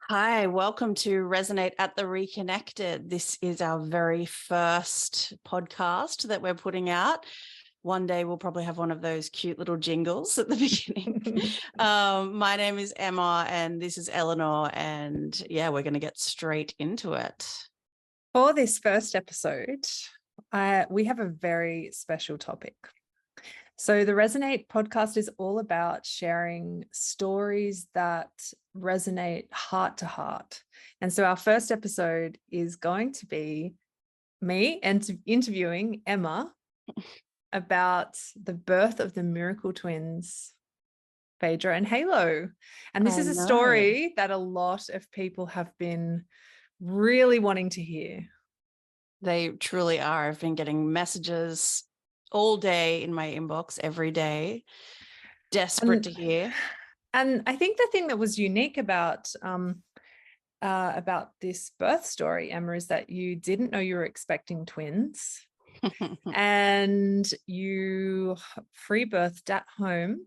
Hi, welcome to Resonate at the Reconnected. This is our very first podcast that we're putting out. One day we'll probably have one of those cute little jingles at the beginning. My name is Emma and this is Eleanor, and we're going to get straight into it. For this first episode, we have a very special topic. So the Resonate podcast is all about sharing stories that resonate heart to heart. And so our first episode is going to be me interviewing Emma about the birth of the miracle twins, Phaedra and Halo. And this is a story that a lot of people have been really wanting to hear. They truly are. I've been getting messages all day in my inbox every day, desperate to hear. And I think the thing that was unique about this birth story, Emma, is that you didn't know you were expecting twins and you free birthed at home,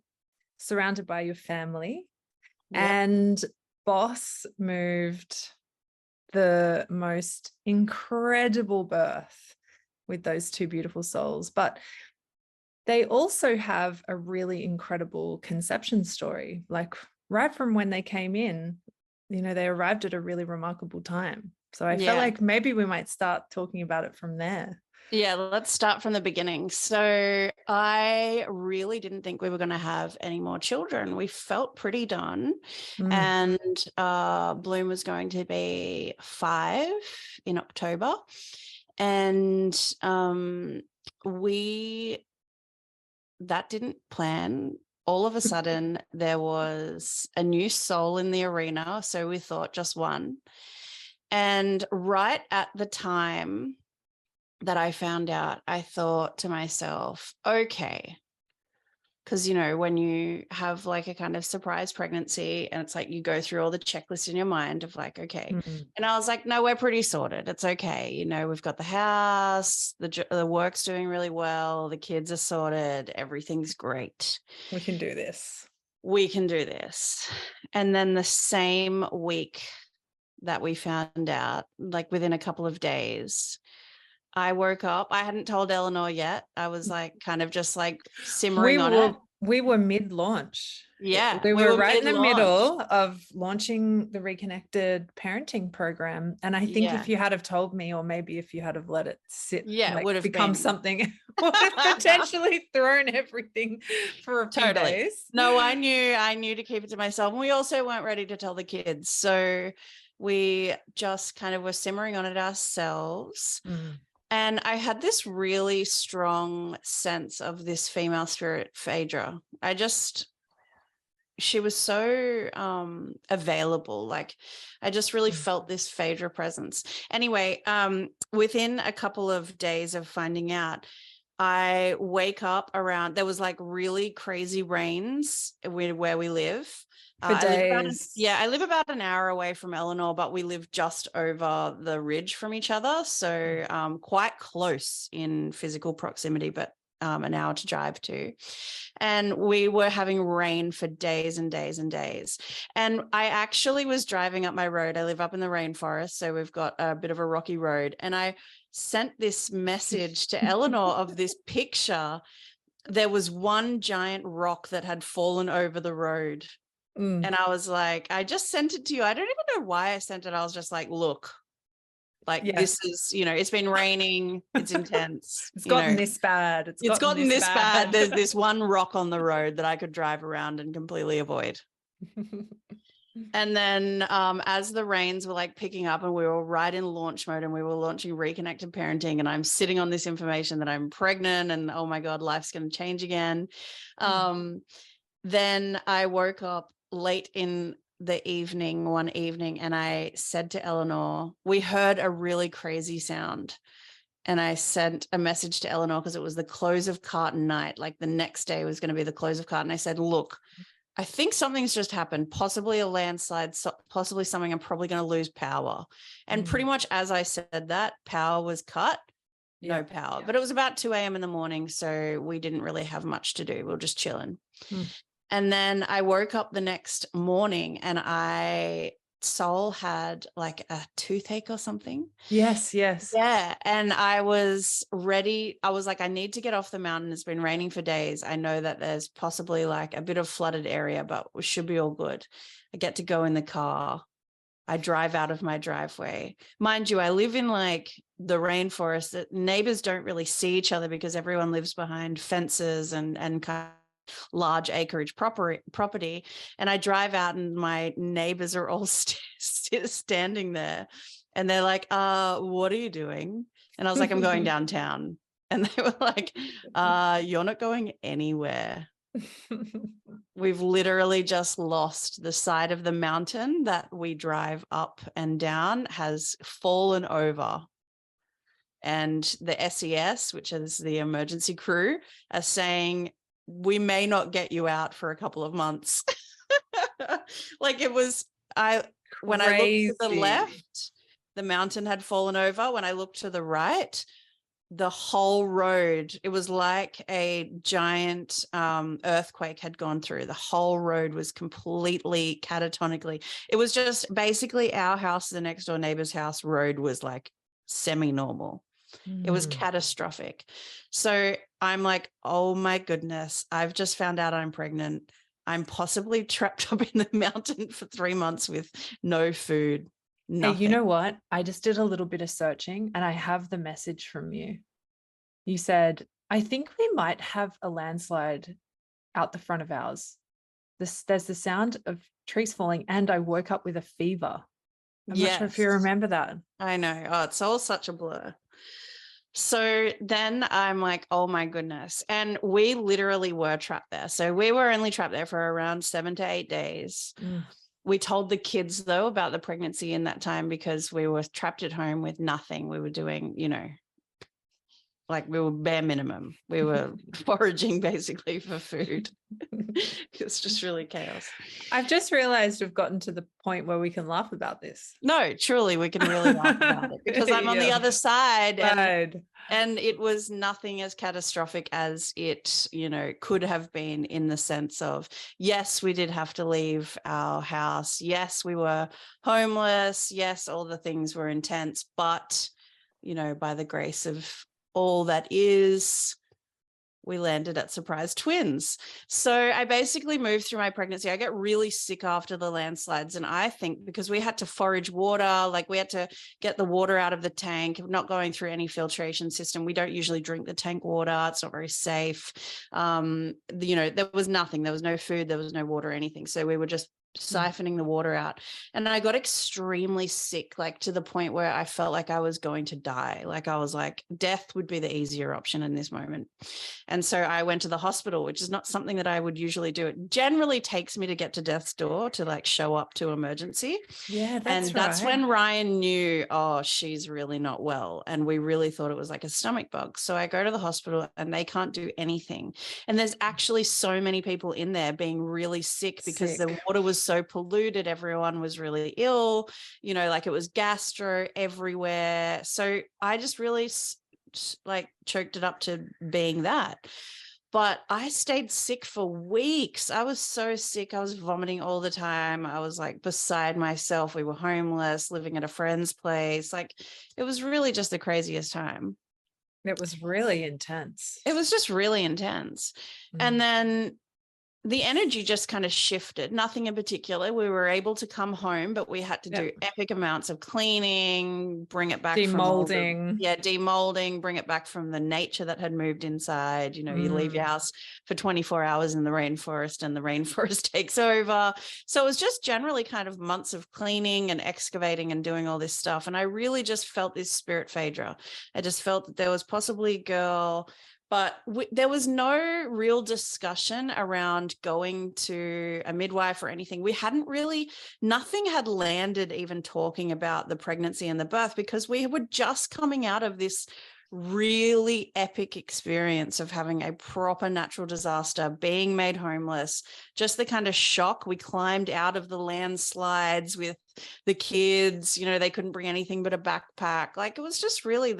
surrounded by your family. Yep. And boss moved the most incredible birth with those two beautiful souls. But they also have a really incredible conception story. Like right from when they came in, they arrived at a really remarkable time. So I felt like maybe we might start talking about it from there. Yeah, let's start from the beginning. So I really didn't think we were going to have any more children. We felt pretty done. And Bloom was going to be 5 in October. And that didn't plan. All of a sudden, there was a new soul in the arena. So we thought just one. And right at the time that I found out, I thought to myself, okay, because, when you have like a kind of surprise pregnancy and it's like you go through all the checklists in your mind of like, okay. And I was like, no, we're pretty sorted. It's okay. We've got the house, the work's doing really well. The kids are sorted. Everything's great. We can do this. We can do this. And then the same week that we found out, like within a couple of days, I woke up. I hadn't told Eleanor yet. I was like kind of just like simmering on it. We were mid-launch. Yeah. We were right in the middle of launching the Reconnected Parenting program. And I think if you had have told me, or maybe if you had have let it sit, it would have become something, would have potentially thrown everything for a few days. No, I knew to keep it to myself. And we also weren't ready to tell the kids. So we just kind of were simmering on it ourselves. And I had this really strong sense of this female spirit, Phaedra. She was so available. Like I just really felt this Phaedra presence. Anyway, within a couple of days of finding out, I wake up there was like really crazy rains where we live. I live about an hour away from Eleanor, but we live just over the ridge from each other. So quite close in physical proximity, but an hour to drive to. And we were having rain for days and days and days. And I actually was driving up my road. I live up in the rainforest, so we've got a bit of a rocky road. And I sent this message to Eleanor of this picture. There was one giant rock that had fallen over the road. And I was like, I just sent it to you. I don't even know why I sent it. I was just like, look, this is, it's been raining. It's intense. It's gotten this bad. It's gotten this bad. There's this one rock on the road that I could drive around and completely avoid. And then as the rains were like picking up and we were right in launch mode and we were launching Reconnected Parenting, and I'm sitting on this information that I'm pregnant and, oh my God, life's going to change again. Then I woke up late in the evening, one evening, and I said to Eleanor, we heard a really crazy sound. And I sent a message to Eleanor because it was the close of carton night. Like the next day was going to be the close of carton. I said, look, I think something's just happened, possibly a landslide, possibly something. I'm probably going to lose power. And pretty much as I said that, power was cut. No power. But it was about 2 a.m. in the morning, so we didn't really have much to do. We were just chilling. And then I woke up the next morning and I Sol had like a toothache or something. Yes, yes. Yeah. And I was ready. I was like, I need to get off the mountain. It's been raining for days. I know that there's possibly like a bit of flooded area, but we should be all good. I get to go in the car. I drive out of my driveway. Mind you, I live in like the rainforest. That neighbors don't really see each other because everyone lives behind fences and kind of large acreage property. And I drive out and my neighbors are all standing there. And they're like, what are you doing? And I was like, I'm going downtown. And they were like, you're not going anywhere. We've literally just lost the side of the mountain that we drive up and down has fallen over. And the SES, which is the emergency crew, are saying, we may not get you out for a couple of months. Like it was, when I looked to the left, the mountain had fallen over. When I looked to the right, the whole road, it was like a giant earthquake had gone through. The whole road was completely catatonically. It was just basically our house, the next door neighbor's house road was like semi-normal. It was catastrophic. So I'm like, oh my goodness, I've just found out I'm pregnant. I'm possibly trapped up in the mountain for 3 months with no food. Nothing. Hey, you know what? I just did a little bit of searching and I have the message from you. You said, I think we might have a landslide out the front of ours. There's the sound of trees falling and I woke up with a fever. I'm not sure if you remember that. I know. Oh, it's all such a blur. So then I'm like, oh my goodness. And we literally were trapped there. So we were only trapped there for around 7 to 8 days. We told the kids though about the pregnancy in that time because we were trapped at home with nothing. We were doing, like we were bare minimum. We were foraging basically for food. It's just really chaos. I've just realized we've gotten to the point where we can laugh about this. No, truly, we can really laugh about it because I'm on the other side. And it was nothing as catastrophic as it, could have been in the sense of, yes, we did have to leave our house. Yes, we were homeless. Yes, all the things were intense. But, by the grace of all that is, we landed at surprise twins. So I basically moved through my pregnancy. I get really sick after the landslides. And I think because we had to forage water, like we had to get the water out of the tank, not going through any filtration system. We don't usually drink the tank water. It's not very safe. There was nothing. There was no food. There was no water or anything. So we were just siphoning the water out. And I got extremely sick, like to the point where I felt like I was going to die. Like I was like, death would be the easier option in this moment. And so I went to the hospital, which is not something that I would usually do. It generally takes me to get to death's door to like show up to emergency. Yeah, that's when Ryan knew, oh, she's really not well. And we really thought it was like a stomach bug. So I go to the hospital and they can't do anything. And there's actually so many people in there being really sick because the water was so polluted. Everyone was really ill, like it was gastro everywhere. So I just really like choked it up to being that. But I stayed sick for weeks. I was so sick. I was vomiting all the time. I was like beside myself. We were homeless, living at a friend's place. Like it was really just the craziest time. It was really intense. It was just really intense. And then the energy just kind of shifted, nothing in particular. We were able to come home, but we had to do epic amounts of cleaning, bring it back demolding. Demolding, bring it back from the nature that had moved inside. You leave your house for 24 hours in the rainforest and the rainforest takes over. So it was just generally kind of months of cleaning and excavating and doing all this stuff. And I really just felt this spirit Phaedra. I just felt that there was possibly a girl, but there was no real discussion around going to a midwife or anything. Nothing had landed even talking about the pregnancy and the birth because we were just coming out of this really epic experience of having a proper natural disaster, being made homeless, just the kind of shock. We climbed out of the landslides with the kids, they couldn't bring anything but a backpack. Like it was just really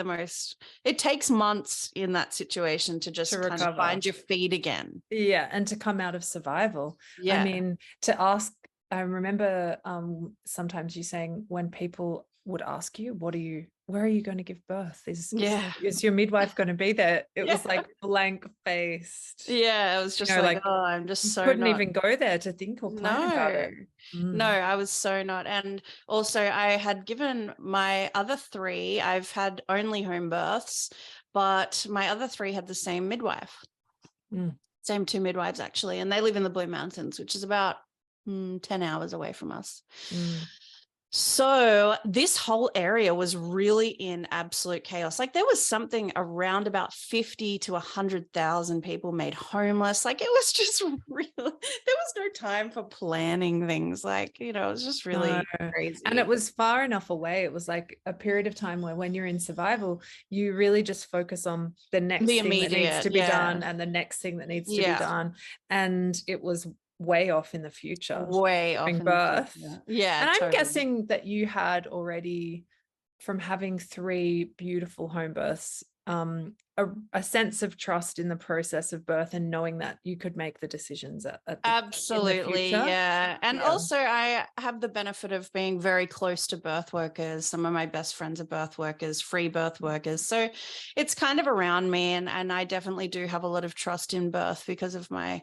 it takes months in that situation to just kind of find your feet again. Yeah. And to come out of survival. Yeah. I mean, to ask I remember sometimes you saying when people would ask you, where are you going to give birth? Is your midwife going to be there? It was like blank faced. Yeah, it was just like, oh, I'm just you so couldn't not. even go there to think or plan about it. No, I was so not. And also I had given my other three, I've had only home births, but my other three had the same midwife. Same two midwives, actually. And they live in the Blue Mountains, which is about 10 hours away from us. So this whole area was really in absolute chaos. Like there was something around about 50 to 100,000 people made homeless. Like it was just real. There was no time for planning things. Like, it was just really crazy. And it was far enough away. It was like a period of time where when you're in survival, you really just focus on the next thing that needs to be done and the next thing that needs to be done. And it was way off in the future. Way off in birth. The future. Yeah. And I'm guessing that you had already, from having 3 beautiful home births, a sense of trust in the process of birth and knowing that you could make the decisions absolutely in the future. Yeah. And also I have the benefit of being very close to birth workers. Some of my best friends are birth workers, free birth workers. So it's kind of around me, and I definitely do have a lot of trust in birth because of my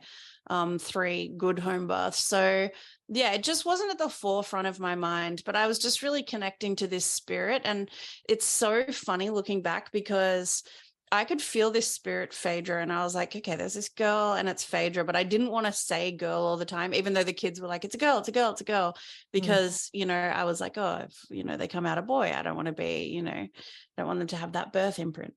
3 good home births. So yeah, it just wasn't at the forefront of my mind, but I was just really connecting to this spirit. And it's so funny looking back because I could feel this spirit, Phaedra, and I was like, okay, there's this girl and it's Phaedra, but I didn't want to say girl all the time, even though the kids were like, it's a girl, it's a girl, it's a girl, because, I was like, oh, if, they come out a boy, I don't want to be, I don't want them to have that birth imprint.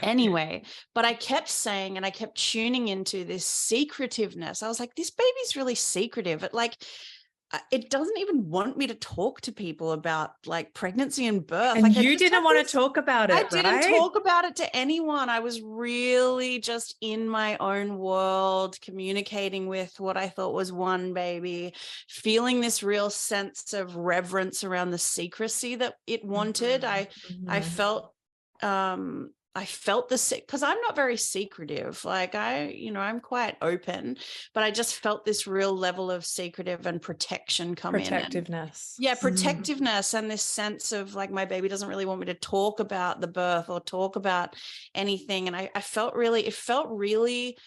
Anyway, but I kept saying, and I kept tuning into this secretiveness. I was like, this baby's really secretive. It doesn't even want me to talk to people about like pregnancy and birth. And you didn't want to talk about it. I didn't talk about it to anyone. I was really just in my own world, communicating with what I thought was one baby, feeling this real sense of reverence around the secrecy that it wanted. I felt the sick because I'm not very secretive. Like I'm quite open, but I just felt this real level of secretive and protection come in. Protectiveness. Protectiveness and this sense of like my baby doesn't really want me to talk about the birth or talk about anything. And it felt really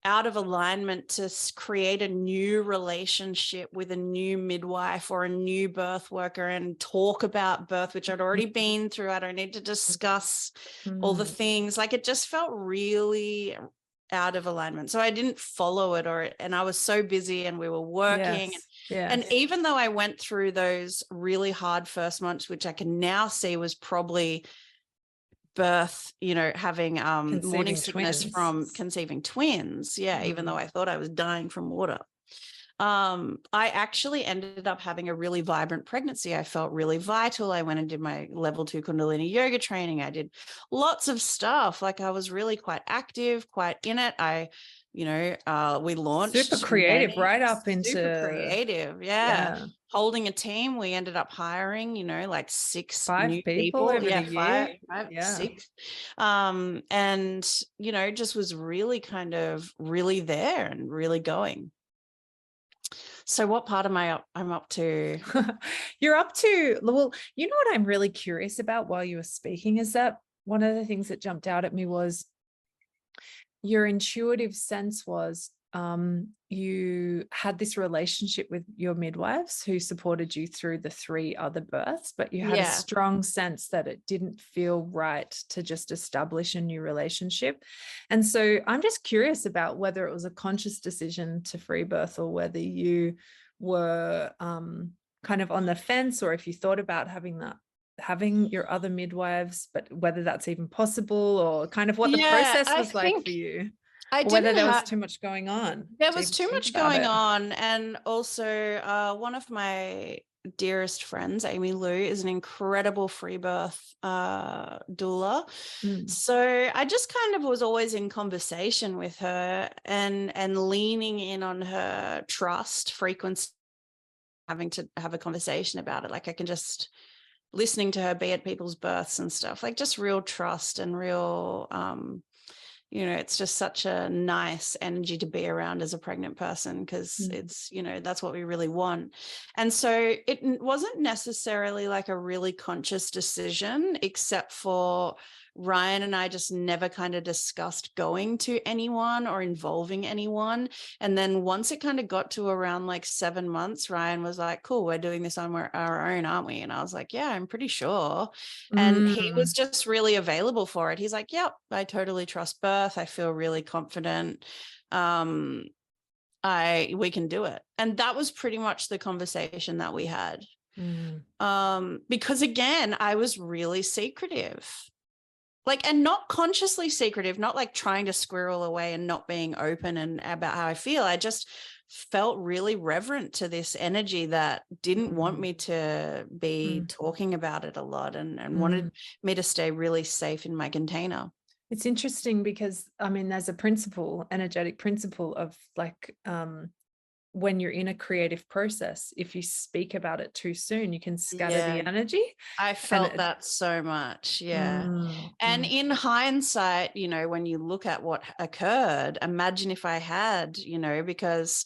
out of alignment to create a new relationship with a new midwife or a new birth worker and talk about birth, which I'd already been through. I don't need to discuss all the things. Like it just felt really out of alignment. So I didn't follow it and I was so busy and we were working. And even though I went through those really hard first months, which I can now see was probably birth, having morning sickness from conceiving twins. Even though I thought I was dying from water. I actually ended up having a really vibrant pregnancy. I felt really vital. I went and did my level 2 Kundalini yoga training. I did lots of stuff. Like I was really quite active, quite in it. We launched super creative right up into super creative. Holding a team. We ended up hiring, like 5 new people over the year. 6. And, just was really kind of really there and really going. So what part am I up? I'm up to. You're up to, well, you know what I'm really curious about while you were speaking is that one of the things that jumped out at me was your intuitive sense was you had this relationship with your midwives who supported you through the 3 other births, but you had a strong sense that it didn't feel right to just establish a new relationship. And so I'm just curious about whether it was a conscious decision to free birth or whether you were kind of on the fence, or if you thought about having your other midwives, but whether that's even possible, or kind of what the process was like for you. Whether there was too much going on. There was too much going on. And also one of my dearest friends, Amy Lou, is an incredible free birth doula. So I just kind of was always in conversation with her and leaning in on her trust, frequency, having to have a conversation about it. Like I can just listening to her be at people's births and stuff, like just real trust and real you know, it's just such a nice energy to be around as a pregnant person, because it's, you know, that's what we really want. And so it wasn't necessarily like a really conscious decision, except for Ryan and I just never kind of discussed going to anyone or involving anyone. And then once it kind of got to around like 7 months, Ryan was like, cool, we're doing this on our own, aren't we? And I was like, yeah, I'm pretty sure. And he was just really available for it. He's like, yep, I totally trust birth. I feel really confident. We can do it. And that was pretty much the conversation that we had. Because again, I was really secretive. Like, and not consciously secretive, not like trying to squirrel away and not being open and about how I feel. I just felt really reverent to this energy that didn't want me to be talking about it a lot, and wanted me to stay really safe in my container. It's interesting because, I mean, there's a principle, energetic principle of like, when you're in a creative process, if you speak about it too soon, you can scatter the energy. I felt that so much. Yeah. And in hindsight, you know, when you look at what occurred, imagine if I had, you know, because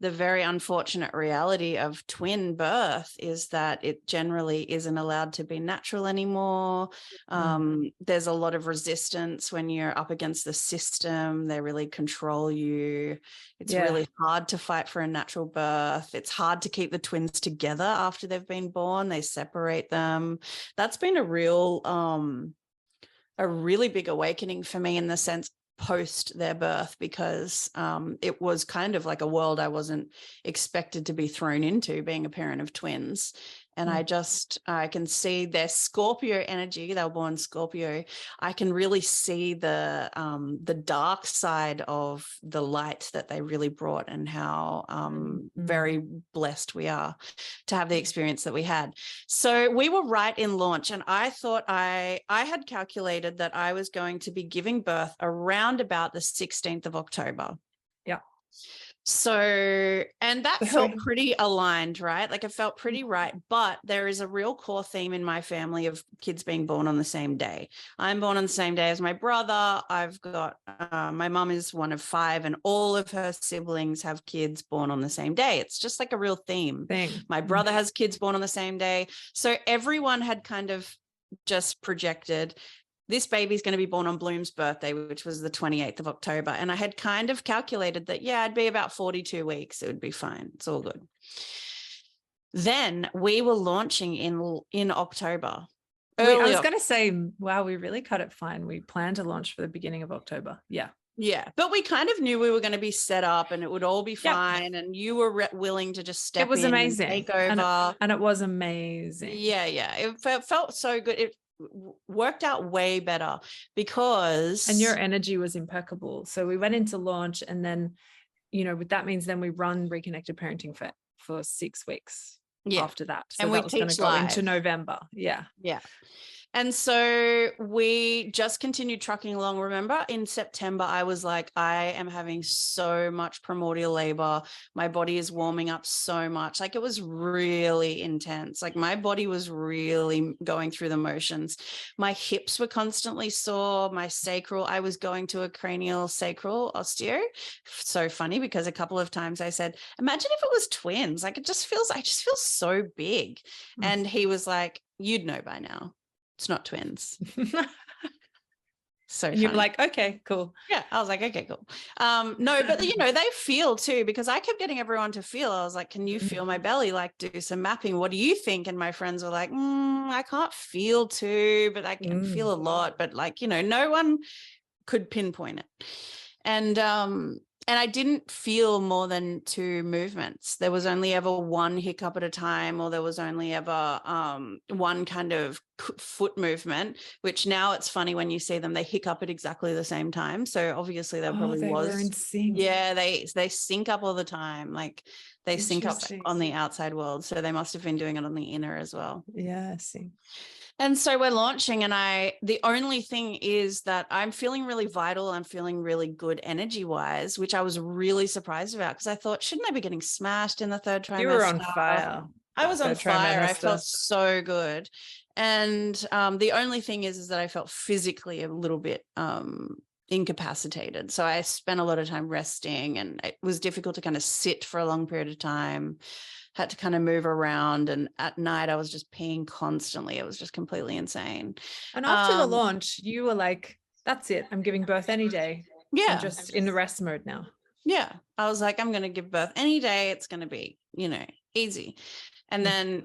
the very unfortunate reality of twin birth is that it generally isn't allowed to be natural anymore. There's a lot of resistance when you're up against the system. They really control you. It's really hard to fight for a natural birth. It's hard to keep the twins together after they've been born. They separate them. That's been a really big awakening for me in the sense post their birth, because it was kind of like a world I wasn't expected to be thrown into, being a parent of twins. And I can see their Scorpio energy. They were born Scorpio. I can really see the dark side of the light that they really brought, and how very blessed we are to have the experience that we had. So we were right in launch, and I thought I had calculated that I was going to be giving birth around about the 16th of October. Yeah. So, and that felt pretty aligned, right? Like it felt pretty right. But there is a real core theme in my family of kids being born on the same day. I'm born on the same day as my brother. I've got, my mum is one of 5, and all of her siblings have kids born on the same day. It's just like a real theme. My brother has kids born on the same day. So everyone had kind of just projected, this baby's going to be born on Bloom's birthday, which was the 28th of October. And I had kind of calculated that, yeah, it'd be about 42 weeks. It would be fine. It's all good. Then we were launching in October. I was going to say, wow, we really cut it fine. We planned to launch for the beginning of October. Yeah. Yeah. But we kind of knew we were going to be set up and it would all be fine. Yep. And you were willing to just step in. It was amazing. And take over. And it was amazing. Yeah. Yeah. It felt so good. It worked out way better because. And your energy was impeccable. So we went into launch, and then, you know, that means then we run Reconnected Parenting for 6 weeks after that. So and that was going to go into November. Yeah. Yeah. And so we just continued trucking along. Remember, in September, I was like, I am having so much primordial labor. My body is warming up so much. Like, it was really intense. Like, my body was really going through the motions. My hips were constantly sore. My sacral, I was going to a cranial sacral osteo. So funny, because a couple of times I said, imagine if it was twins. Like, I just feel so big. And he was like, you'd know by now. It's not twins. So you're like, okay, cool. Yeah. I was like, okay, cool. No, but you know, they feel too, because I kept getting everyone to feel. I was like, can you feel my belly? Like, do some mapping. What do you think? And my friends were like, I can't feel too, but I can feel a lot. But like, you know, no one could pinpoint it. And I didn't feel more than 2 movements. There was only ever one hiccup at a time, or there was only ever one kind of foot movement, which now it's funny when you see them, they hiccup at exactly the same time. So obviously there probably was. Were in sync. Yeah, they sync up all the time. Like, they sync up on the outside world. So they must have been doing it on the inner as well. Yeah, I see. And so we're launching, and the only thing is that I'm feeling really vital. I'm feeling really good energy wise, which I was really surprised about, because I thought, shouldn't I be getting smashed in the 3rd trimester? You were on fire. I was on fire. I felt so good. And the only thing is that I felt physically a little bit incapacitated. So I spent a lot of time resting, and it was difficult to kind of sit for a long period of time, had to kind of move around. And at night I was just peeing constantly. It was just completely insane. And after the launch, you were like, that's it. I'm giving birth any day. Yeah. I'm just in the rest mode now. Yeah. I was like, I'm going to give birth any day. It's going to be, easy. And then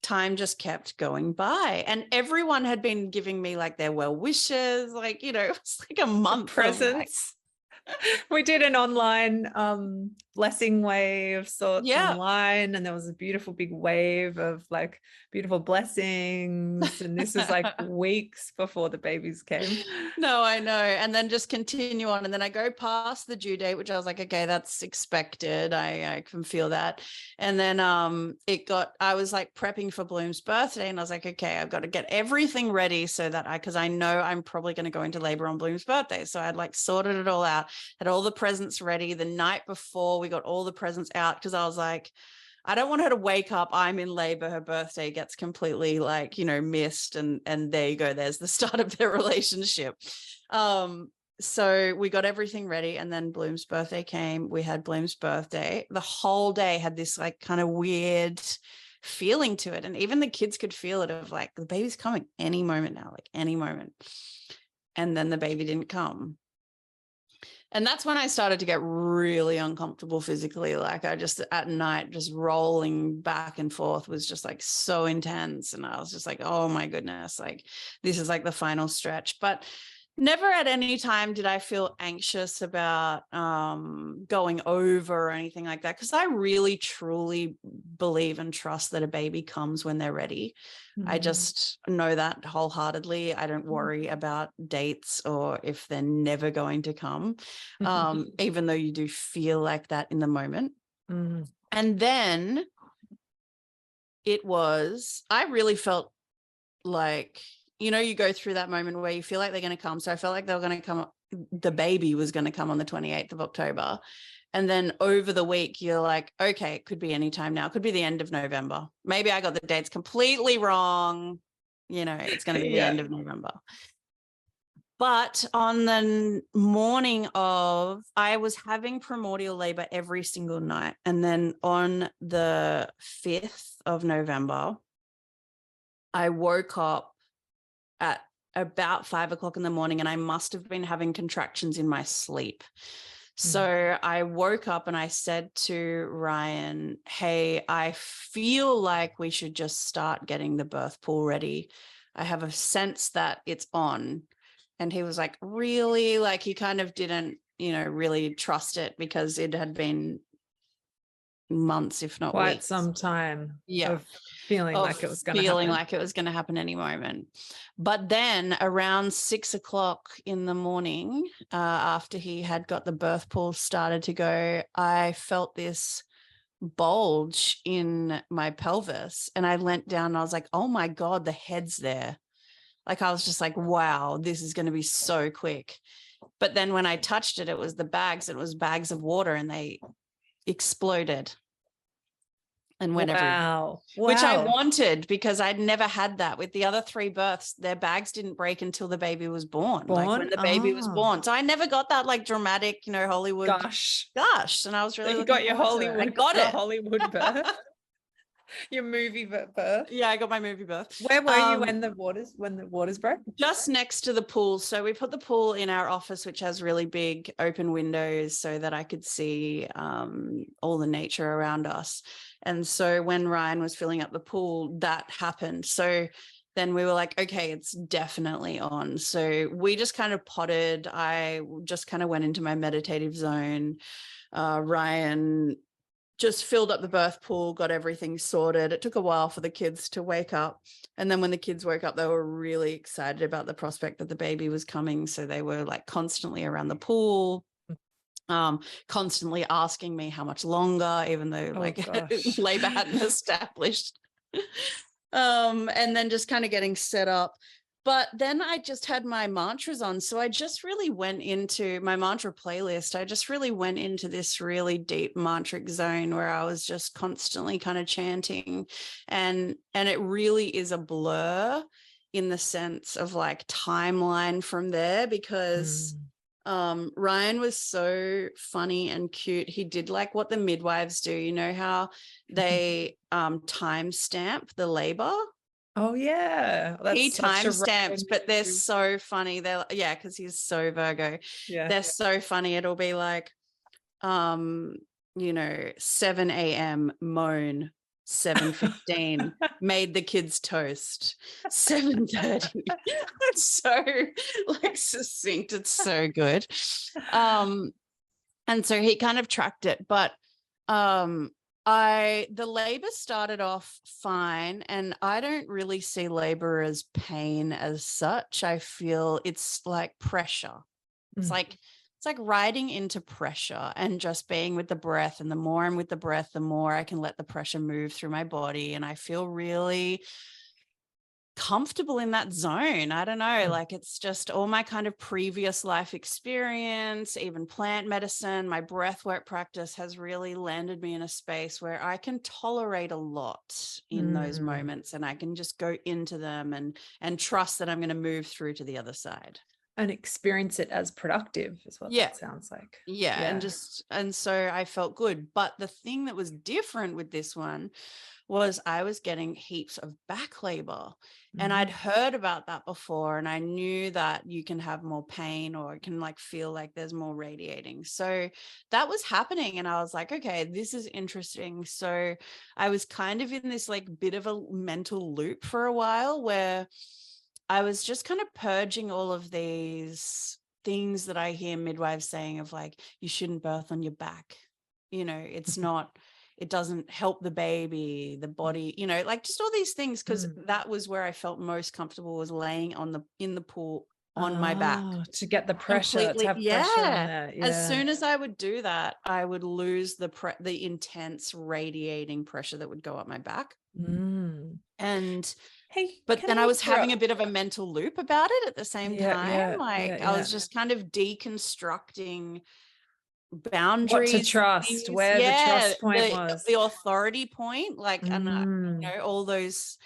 time just kept going by, and everyone had been giving me like their well wishes. Like, it was like a month presents. We did an online blessing wave of sorts online, and there was a beautiful big wave of like beautiful blessings, and this is like weeks before the babies came. No, I know. And then just continue on, and then I go past the due date, which I was like, okay, that's expected. I can feel that. And then I was like prepping for Bloom's birthday, and I was like, okay, I've got to get everything ready so that because I know I'm probably going to go into labor on Bloom's birthday. So I'd like sorted it all out, had all the presents ready. The night before, we got all the presents out, because I was like, I don't want her to wake up, I'm in labor, her birthday gets completely like, missed. And there you go. There's the start of their relationship. So we got everything ready, and then Bloom's birthday came. We had Bloom's birthday. The whole day had this like kind of weird feeling to it. And even the kids could feel it, of like, the baby's coming any moment now, like any moment. And then the baby didn't come. And that's when I started to get really uncomfortable physically. Like, I just, at night, just rolling back and forth was just like so intense. And I was just like, oh my goodness, like this is like the final stretch. But never at any time did I feel anxious about going over or anything like that, because I really, truly believe and trust that a baby comes when they're ready. I just know that wholeheartedly. I don't worry about dates or if they're never going to come, even though you do feel like that in the moment. And then I really felt like, you go through that moment where you feel like they're going to come. So I felt like they were going to come. The baby was going to come on the 28th of October. And then over the week, you're like, okay, it could be any time now. It could be the end of November. Maybe I got the dates completely wrong. It's going to be the end of November. But on the morning I was having primordial labor every single night. And then on the 5th of November, I woke up at about 5 o'clock in the morning, and I must have been having contractions in my sleep. So I woke up and I said to Ryan, hey, I feel like we should just start getting the birth pool ready. I have a sense that it's on. And he was like, really? Like, he kind of didn't, really trust it, because it had been months, if not quite weeks, some time of feeling like it was going to happen. Like it was going to happen any moment. But then around 6 o'clock in the morning, after he had got the birth pool started to go, I felt this bulge in my pelvis, and I leant down and I was like, oh my God, the head's there. Like, I was just like, wow, this is going to be so quick. But then when I touched it, it was bags of water, and they exploded and went everywhere, which I wanted, because I'd never had that with the other 3 births. Their bags didn't break until the baby was born? Like when the baby was born. So I never got that like dramatic, Hollywood gush. And I was really you got your Hollywood, I got it. Hollywood birth. Your movie birth. Yeah, I got my movie birth. Where were you when the waters broke? Just next to the pool. So we put the pool in our office, which has really big open windows, so that I could see all the nature around us. And so when Ryan was filling up the pool, that happened. So then we were like, okay, it's definitely on. So we just kind of potted. I just kind of went into my meditative zone. Ryan just filled up the birth pool, got everything sorted. It took a while for the kids to wake up. And then when the kids woke up, they were really excited about the prospect that the baby was coming. So they were like constantly around the pool, constantly asking me how much longer, even though labor hadn't established. And then just kind of getting set up. But then I just had my mantras on. So I just really went into my mantra playlist. I just really went into this really deep mantric zone where I was just constantly kind of chanting. And it really is a blur in the sense of like timeline from there, because Ryan was so funny and cute. He did like what the midwives do. You know how they time stamp the labor? Oh yeah, He that's such a time-stamps, but they're move. so funny. Yeah, because he's so Virgo. Yeah. They're so funny. It'll be like, 7 a.m. moan, 7:15 made the kids toast, 7:30. It's so like succinct. It's so good. And so he kind of tracked it, but the labor started off fine, and I don't really see labor as pain as such. I feel it's like pressure. It's like riding into pressure and just being with the breath. And the more I'm with the breath, the more I can let the pressure move through my body. And I feel really comfortable in that zone. I don't know, like it's just all my kind of previous life experience, even plant medicine, my breath work practice has really landed me in a space where I can tolerate a lot in those moments, and I can just go into them and trust that I'm going to move through to the other side. And experience it as productive is what that sounds like. Yeah. And so I felt good. But the thing that was different with this one was I was getting heaps of back labor, and I'd heard about that before, and I knew that you can have more pain, or it can like feel like there's more radiating. So that was happening, and I was like, okay, this is interesting. So I was kind of in this like bit of a mental loop for a while where I was just kind of purging all of these things that I hear midwives saying of like, you shouldn't birth on your back. It's not, it doesn't help the baby, the body, like just all these things. Cause that was where I felt most comfortable, was laying in the pool on my back. To get the pressure, to have pressure on there. Yeah. As soon as I would do that, I would lose the intense radiating pressure that would go up my back. And but then I was having a bit of a mental loop about it at the same time. I was just kind of deconstructing boundaries, what to trust, where the trust point was, the authority point, like, and all those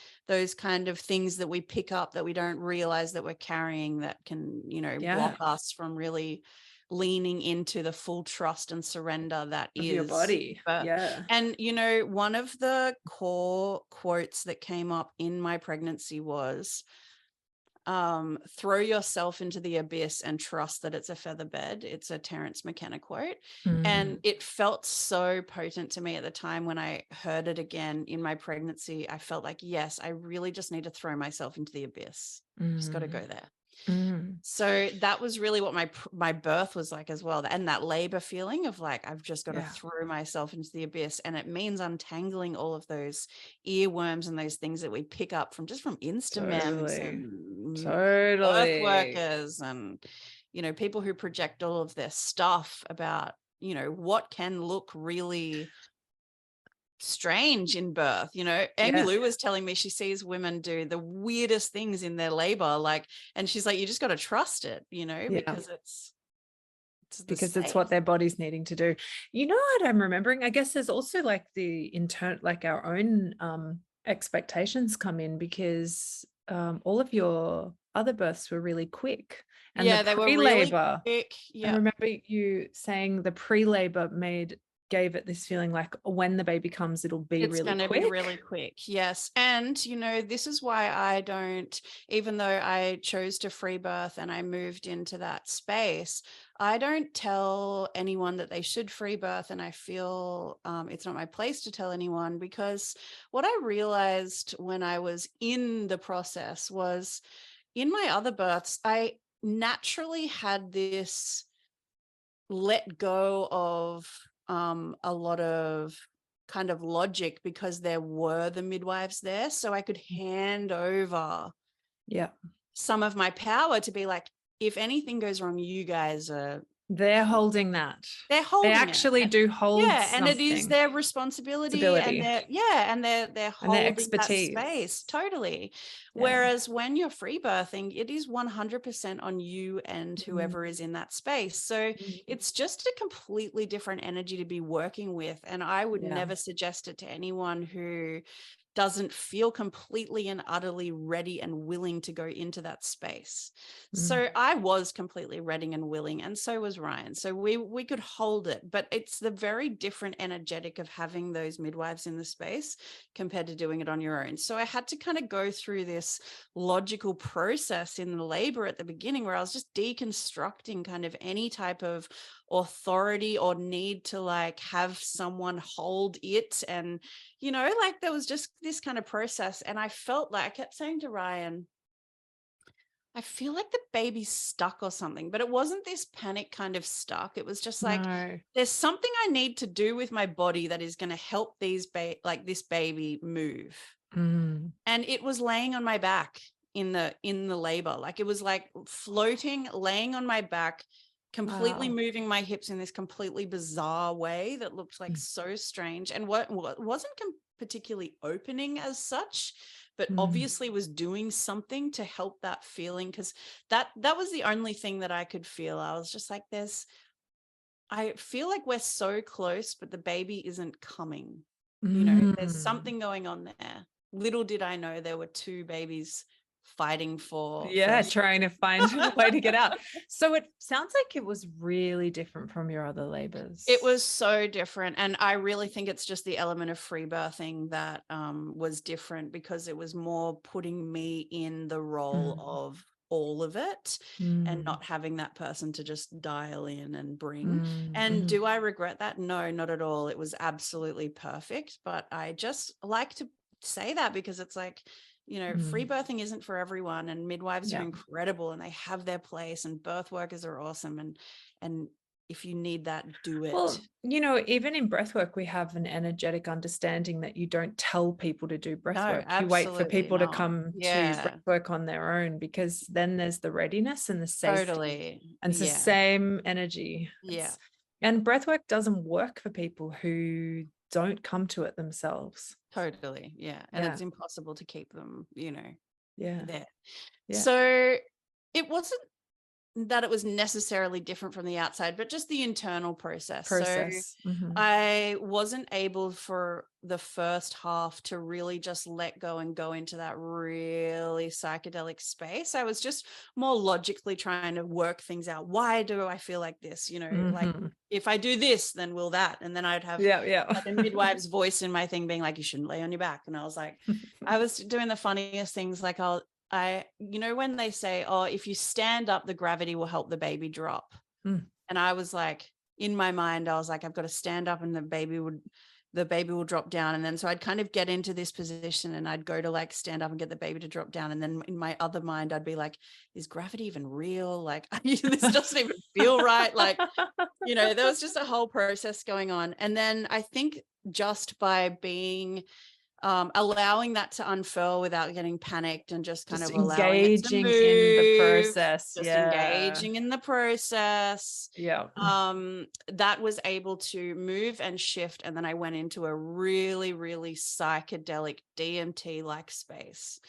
kind of things that we pick up that we don't realize that we're carrying, that can, block us from really leaning into the full trust and surrender that is your body. And one of the core quotes that came up in my pregnancy was, throw yourself into the abyss and trust that it's a feather bed. It's a Terence McKenna quote. And it felt so potent to me at the time when I heard it again in my pregnancy. I felt like, yes, I really just need to throw myself into the abyss. Just got to go there. So that was really what my birth was like as well. And that labor feeling of like, I've just got to throw myself into the abyss. And it means untangling all of those earworms and those things that we pick up from Instamems and birth workers and, people who project all of their stuff about, what can look really strange in birth. Amy Lou was telling me she sees women do the weirdest things in their labor, like, and she's like, you just got to trust it, because it's what their body's needing to do. What I'm remembering, I guess there's also like like our own expectations come in, because all of your other births were really quick, and they were really quick. I remember you saying the pre-labor gave it this feeling like when the baby comes, it's going to be really quick. Yes. And, this is why I don't, even though I chose to free birth and I moved into that space, I don't tell anyone that they should free birth. And I feel it's not my place to tell anyone, because what I realized when I was in the process was, in my other births, I naturally had this let go of a lot of kind of logic, because there were the midwives there. So I could hand over some of my power to be like, if anything goes wrong, you guys are They're holding that. They actually do hold and it is their responsibility. And they're holding expertise. that space. Totally. Whereas when you're free birthing, it is 100% on you and whoever is in that space. So it's just a completely different energy to be working with. And I would never suggest it to anyone who doesn't feel completely and utterly ready and willing to go into that space. So I was completely ready and willing, and so was Ryan. So we could hold it, but it's the very different energetic of having those midwives in the space compared to doing it on your own. So I had to kind of go through this logical process in the labor at the beginning where I was just deconstructing kind of any type of authority or need to like have someone hold it. And, like there was just this kind of process. And I felt like I kept saying to Ryan, I feel like the baby's stuck or something, but it wasn't this panic kind of stuck. It was just like, No. there's something I need to do with my body that is going to help this baby move. Mm. And it was laying on my back in the labor. Like it was like floating, laying on my back, completely Wow. moving my hips in this completely bizarre way that looked like so strange, and what wasn't particularly opening as such, but obviously was doing something to help that feeling, because that was the only thing that I could feel. I was just like, I feel like we're so close, but the baby isn't coming. There's something going on there. Little did I know there were two babies fighting for trying to find a way to get out. So it sounds like it was really different from your other labors. It was so different. And I really think it's just the element of free birthing that was different, because it was more putting me in the role of all of it and not having that person to just dial in and bring. And do I regret that? No, not at all. It was absolutely perfect. But I just like to say that because it's like, free birthing isn't for everyone, and midwives are incredible and they have their place, and birth workers are awesome. And if you need that, do it. Well, even in breathwork, we have an energetic understanding that you don't tell people to do breathwork. You wait for people to come to breathwork on their own, because then there's the readiness and the safety. Totally. And it's the same energy. Yeah. And breathwork doesn't work for people who don't come to it themselves. Totally. Yeah. And it's impossible to keep them, there. Yeah. So it wasn't that it was necessarily different from the outside, but just the internal process. So I wasn't able for the first half to really just let go and go into that really psychedelic space. I was just more logically trying to work things out. Why do I feel like this? Like if I do this, then will that? And then I'd have like a midwife's voice in my thing being like, you shouldn't lay on your back. And I was like, I was doing the funniest things. Like when they say, oh, if you stand up, the gravity will help the baby drop. And I was like, in my mind, I was like, I've got to stand up and the baby will drop down. And then so I'd kind of get into this position and I'd go to like stand up and get the baby to drop down. And then in my other mind, I'd be like, is gravity even real? Like, this doesn't even feel right. Like, there was just a whole process going on. And then I think just by being allowing that to unfurl without getting panicked and just kind of allowing it to move, in the process. Just engaging in the process. That was able to move and shift. And then I went into a really, really psychedelic DMT-like space.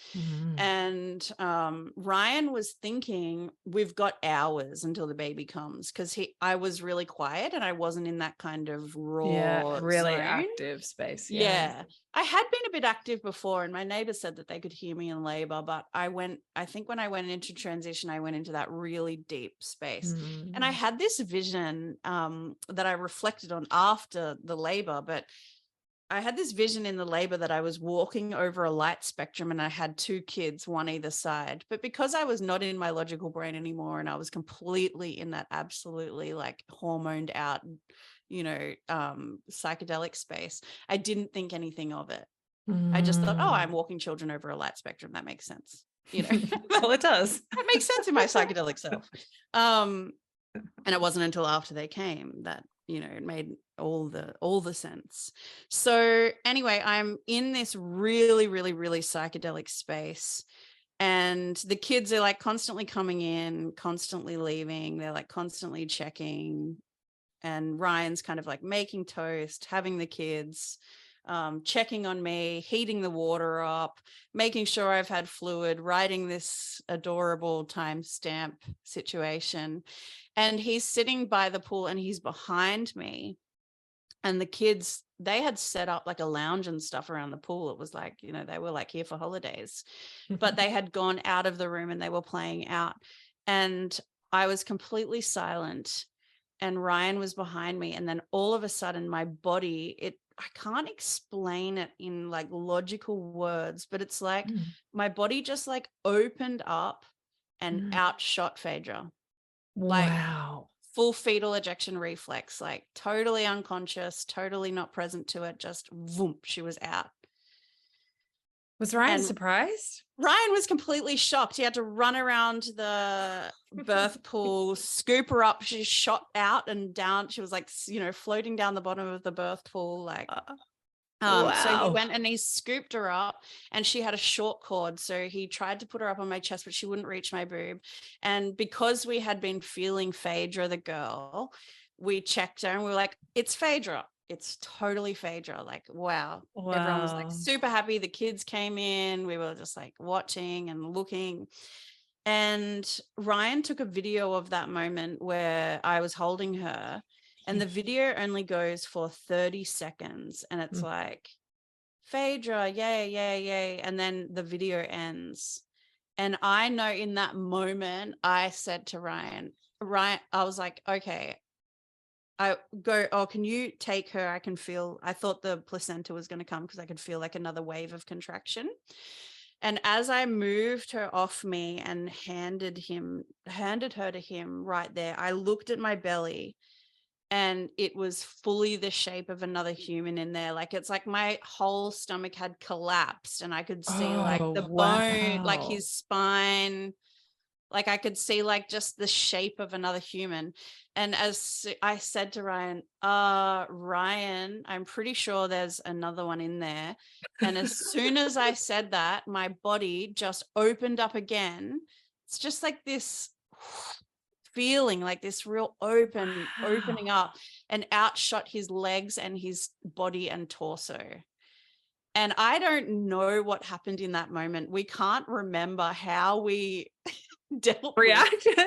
And Ryan was thinking, we've got hours until the baby comes, because I was really quiet and I wasn't in that kind of raw, really zone. Active space. I had been a bit active before, and my neighbors said that they could hear me in labor, but I think when I went into transition, I went into that really deep space. And I had this vision that I reflected on after the labor, but I had this vision in the labor that I was walking over a light spectrum and I had two kids, one either side. But because I was not in my logical brain anymore and I was completely in that absolutely like hormoned out, psychedelic space, I didn't think anything of it. I just thought, oh, I'm walking children over a light spectrum. That makes sense. Well, it does. That makes sense in my psychedelic self. And it wasn't until after they came that, it made all the sense. So anyway, I'm in this really, really, really psychedelic space. And the kids are like constantly coming in, constantly leaving. They're like constantly checking. And Ryan's kind of like making toast, having the kids, checking on me, heating the water up, making sure I've had fluid, writing this adorable timestamp situation. And he's sitting by the pool and he's behind me. And the kids they had set up like a lounge and stuff around the pool. It was like, you know, they were like here for holidays, but they had gone out of the room and they were playing out. And I was completely silent and Ryan was behind me. And then all of a sudden my body, I can't explain it in like logical words, but it's like my body just like opened up and outshot Phaedra. Like Wow. full fetal ejection reflex, like totally unconscious, totally not present to it, just voom, she was out. Was Ryan And surprised? Ryan was completely shocked. He had to run around the birth pool, scoop her up. She shot out and down. She was like, you know, floating down the bottom of the birth pool. Like, Wow. So he went and he scooped her up and she had a short cord. So he tried to put her up on my chest, but she wouldn't reach my boob. And because we had been feeling Phaedra, the girl, we checked her and we were like, it's Phaedra. It's totally Phaedra. Like, wow. Everyone was like super happy. The kids came in. We were just like watching and looking. And Ryan took a video of that moment where I was holding her. And the video only goes for 30 seconds. And it's like, Phaedra, yay, yay, yay. And then the video ends. And I know in that moment, I said to Ryan, I was like, okay, I go, oh, can you take her? I can feel, I thought the placenta was going to come because I could feel like another wave of contraction. And as I moved her off me and handed her to him right there, I looked at my belly and it was fully the shape of another human in there. Like, it's like my whole stomach had collapsed and I could see like the bone, like his spine, like I could see like just the shape of another human. And as I said to Ryan, Ryan, I'm pretty sure there's another one in there. And as soon as I said that, my body just opened up again. It's just like this feeling, like this real opening up, and outshot his legs and his body and torso. And I don't know what happened in that moment. We can't remember how we reacted.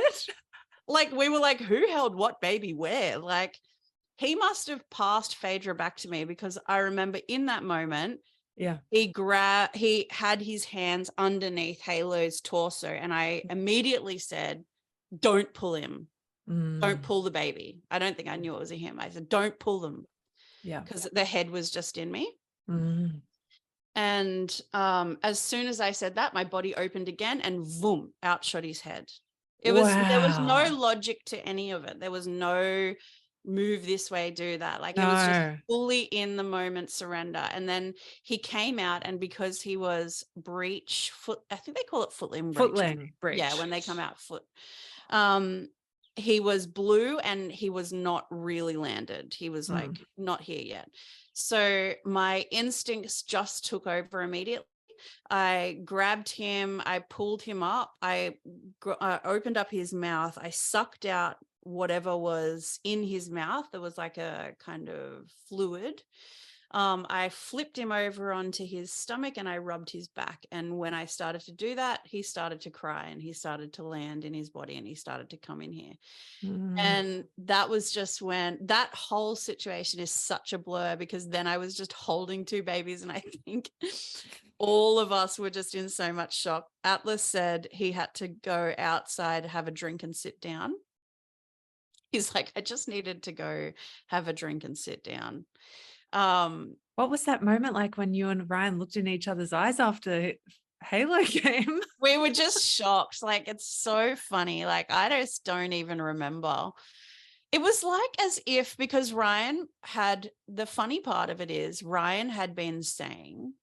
Like, we were like, who held what baby where? Like, he must have passed Phaedra back to me, because I remember in that moment, he had his hands underneath Halo's torso, and I immediately said, don't pull him. Don't pull the baby. I don't think I knew it was a him. I said, don't pull them. Yeah. Because the head was just in me. And as soon as I said that, my body opened again and boom, outshot his head. There was no logic to any of it. There was no move this way, do that. Like, it was just fully in the moment surrender. And then he came out, and because he was breech foot, I think they call it footling breech. Yeah, when they come out foot. He was blue and he was not really landed. He was like not here yet. So my instincts just took over immediately. I grabbed him, I pulled him up, I opened up his mouth, I sucked out whatever was in his mouth. There was like a kind of fluid. I flipped him over onto his stomach and I rubbed his back. And when I started to do that, he started to cry and he started to land in his body and he started to come in here. And that was just when that whole situation is such a blur, because then I was just holding two babies. And I think all of us were just in so much shock. Atlas said he had to go outside, have a drink and sit down. He's like, I just needed to go have a drink and sit down. What was that moment like when you and Ryan looked in each other's eyes after Halo came? We were just shocked. Like, it's so funny. Like, I just don't even remember. It was like as if, because Ryan had, the funny part of it is Ryan had been saying,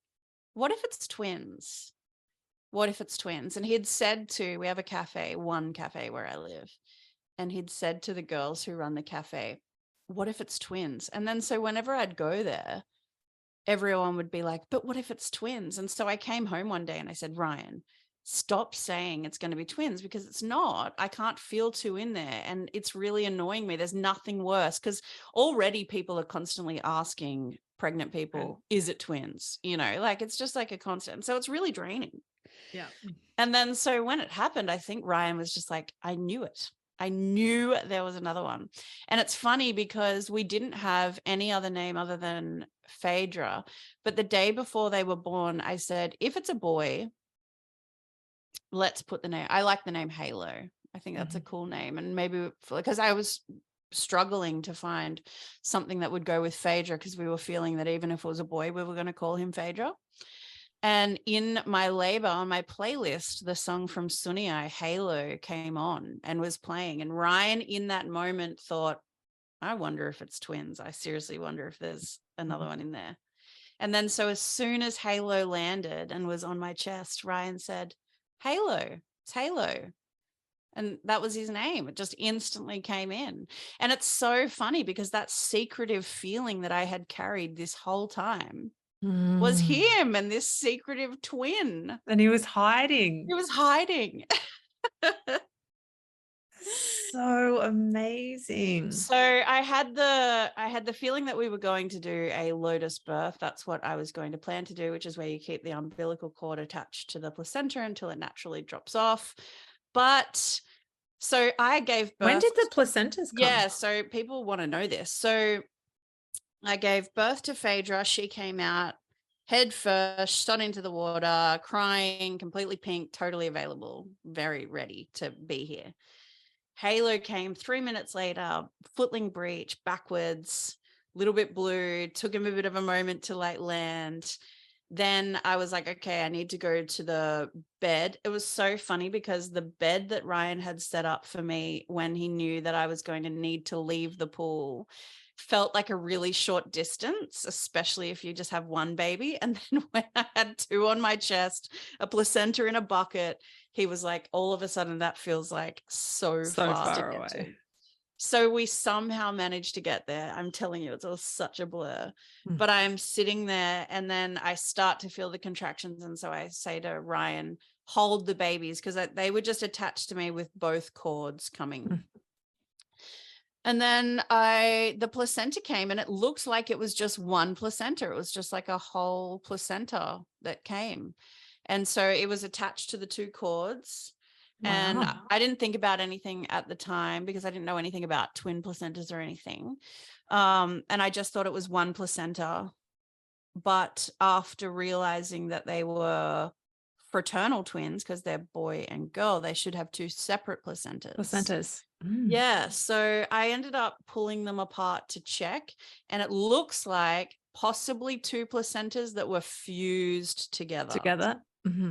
what if it's twins? What if it's twins? And he'd said we have a cafe, one cafe where I live. And he'd said to the girls who run the cafe, what if it's twins? And then so whenever I'd go there, everyone would be like, but what if it's twins? And so I came home one day and I said, Ryan, stop saying it's going to be twins, because it's not. I can't feel two in there. And it's really annoying me. There's nothing worse, because already people are constantly asking pregnant people, is it twins? You know, like, it's just like a constant. So it's really draining. Yeah. And then so when it happened, I think Ryan was just like, I knew it. I knew there was another one. And it's funny because we didn't have any other name other than Phaedra. But the day before they were born, I said, if it's a boy, let's put the name. I like the name Halo. I think that's a cool name. And maybe because I was struggling to find something that would go with Phaedra, because we were feeling that even if it was a boy, we were going to call him Phaedra. And in my labor on my playlist, the song from Sunii, Halo, came on and was playing. And Ryan in that moment thought, I wonder if it's twins. I seriously wonder if there's another one in there. And then so as soon as Halo landed and was on my chest, Ryan said, Halo, it's Halo. And that was his name. It just instantly came in. And it's so funny because that secretive feeling that I had carried this whole time was him and this secretive twin. And he was hiding. He was hiding. So amazing. So I had the feeling that we were going to do a lotus birth. That's what I was going to plan to do, which is where you keep the umbilical cord attached to the placenta until it naturally drops off. But so I gave birth. When did the placentas come? Yeah, so people want to know this. So I gave birth to Phaedra. She came out head first, shot into the water, crying, completely pink, totally available, very ready to be here. Halo came 3 minutes later, footling breech, backwards, a little bit blue, took him a bit of a moment to like land. Then I was like, okay, I need to go to the bed. It was so funny because the bed that Ryan had set up for me when he knew that I was going to need to leave the pool felt like a really short distance, especially if you just have one baby. And then when I had two on my chest, a placenta in a bucket, he was like, all of a sudden that feels like so far away. To. So we somehow managed to get there. I'm telling you, it's all such a blur. But I'm sitting there and then I start to feel the contractions. And so I say to Ryan, hold the babies, because they were just attached to me with both cords coming. And then the placenta came and it looked like it was just one placenta. It was just like a whole placenta that came. And so it was attached to the two cords. Wow. And I didn't think about anything at the time because I didn't know anything about twin placentas or anything. And I just thought it was one placenta. But after realizing that they were fraternal twins, because they're boy and girl, they should have two separate placentas. Yeah. So I ended up pulling them apart to check, and it looks like possibly two placentas that were fused together.